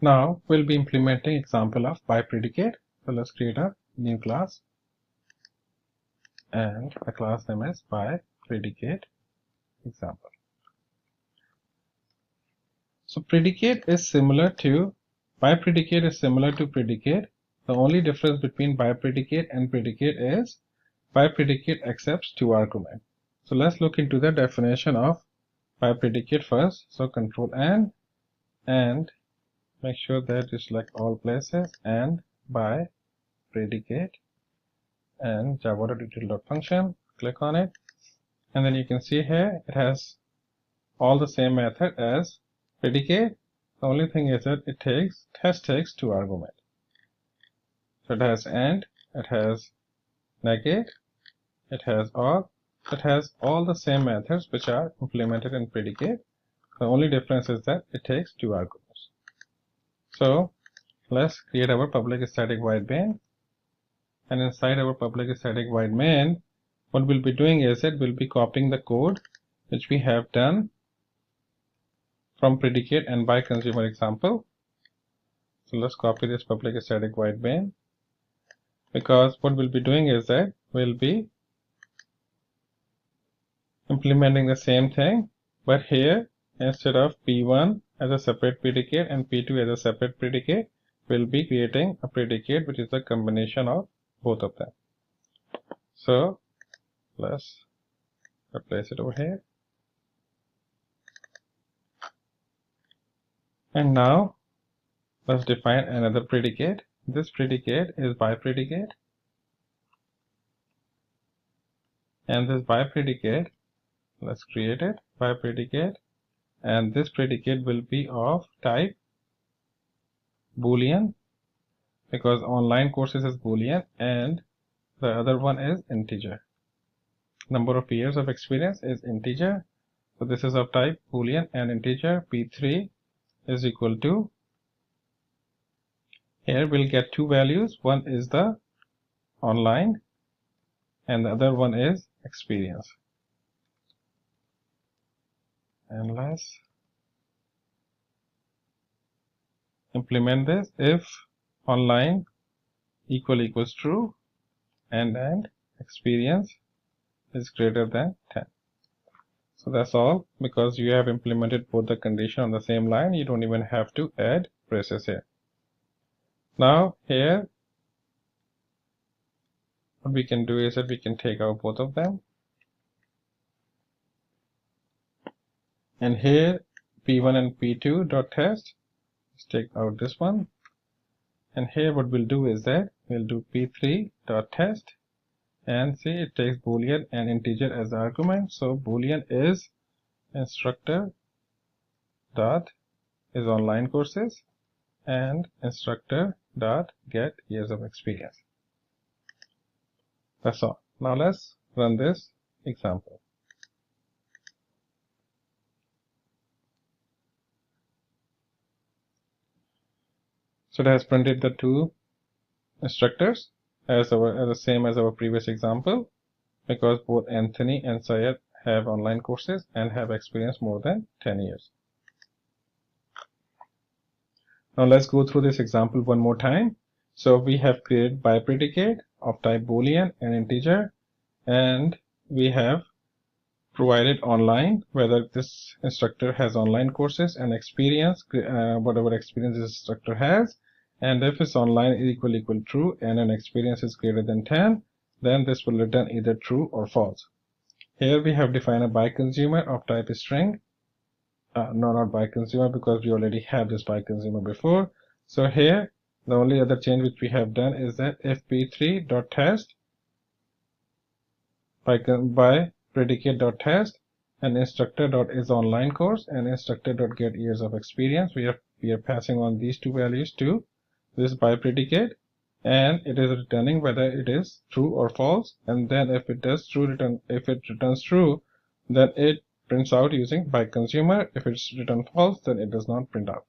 Now we'll be implementing example of BiPredicate. So let's create a new class, and the class name is BiPredicate example. So BiPredicate is similar to predicate. The only difference between BiPredicate and predicate is BiPredicate accepts two arguments. So let's look into the definition of BiPredicate first. So Control N and make sure that you select all places and BiPredicate and Java8.util.function. Click on it, and then you can see here it has all the same method as predicate. The only thing is that it takes two arguments. So it has AND, it has negate, it has OR, it has all the same methods which are implemented in predicate. The only difference is that it takes two arguments. So let's create our public static void main, and inside our public static void main, what we'll be doing is that we'll be copying the code which we have done from predicate and by consumer example. So let's copy this public static void main, because what we'll be doing is that we'll be implementing the same thing, but here instead of P1 as a separate predicate and P2 as a separate predicate, we'll be creating a predicate which is a combination of both of them. So let's replace it over here. And now let's define another predicate. This predicate is BiPredicate, and this BiPredicate, let's create it, BiPredicate, and this predicate will be of type Boolean, because online courses is Boolean and the other one is integer. Number of years of experience is integer, so this is of type Boolean and integer. P3 is equal to, here we'll get two values, one is the online and the other one is experience. And let's implement this. If online equals true and experience is greater than 10. So that's all, because you have implemented both the condition on the same line. You don't even have to add braces here. Now here what we can do is that we can take out both of them, and here P1 and P2 dot test, let's take out this one, and here what we'll do is that we'll do P3 dot test, and see it takes Boolean and integer as the argument. So Boolean is instructor dot is online courses and instructor dot get years of experience. That's all. Now let's run this example. So it has printed the two instructors as the same as our previous example, because both Anthony and Syed have online courses and have experience more than 10 years. Now let's go through this example one more time. So we have created BiPredicate of type Boolean and integer, and we have provided online, whether this instructor has online courses, and experience, whatever experience this instructor has, and if it's online is equal true and an experience is greater than 10, then this will return either true or false. Here we have defined a BiConsumer of type string. No, not BiConsumer, because we already have this BiConsumer before. So here the only other change which we have done is that if P3 dot test BiPredicate dot test and instructor dot is online course and instructor dot get years of experience, we are passing on these two values to this BiPredicate, and it is returning whether it is true or false, and then if it does true return, if it returns true, then it prints out using BiConsumer. If it's written false, then it does not print out.